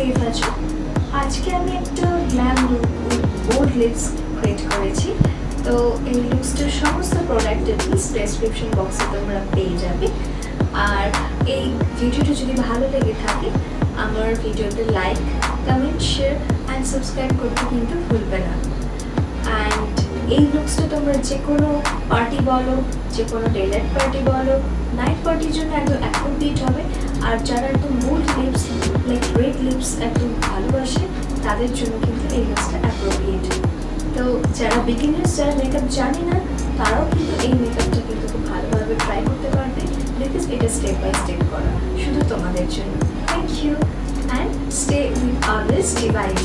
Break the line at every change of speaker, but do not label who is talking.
Safe আছো। আজকে আমি একটা glam look bold lips create করেছি। তো এই লিপসটার সমস্ত প্রোডাক্ট ডিটেলস ডেসক্রিপশন বক্সে তোমরা পেয়ে যাবে। আর এই ভিডিওটা যদি ভালো লেগে থাকে আমার ভিডিওতে like, comment, share and subscribe করতে কিন্তু ভুলবে না। অ্যান্ড এই লুকসটা তোমরা যে কোনো পার্টি বলো, যে কোনো ডেলাইট পার্টি বলো, নাইট পার্টির জন্য একদম অ্যাপ্রোপ্রিয়েট হবে। আর যারা একদম bold lips like red lips একদম ভালোবাসে তাদের জন্য কিন্তু এই লিপসটা অ্যাপ্রোপ্রিয়েট। তো যারা বিগিনার্স, যারা মেকআপ জানে না, তারাও কিন্তু এই মেকআপটা কিন্তু খুব ভালোভাবে ট্রাই করতে পারবে, বিকজ এটা স্টেপ বাই স্টেপ করা শুধু তোমাদের জন্য। Thank you and stay with Always divine.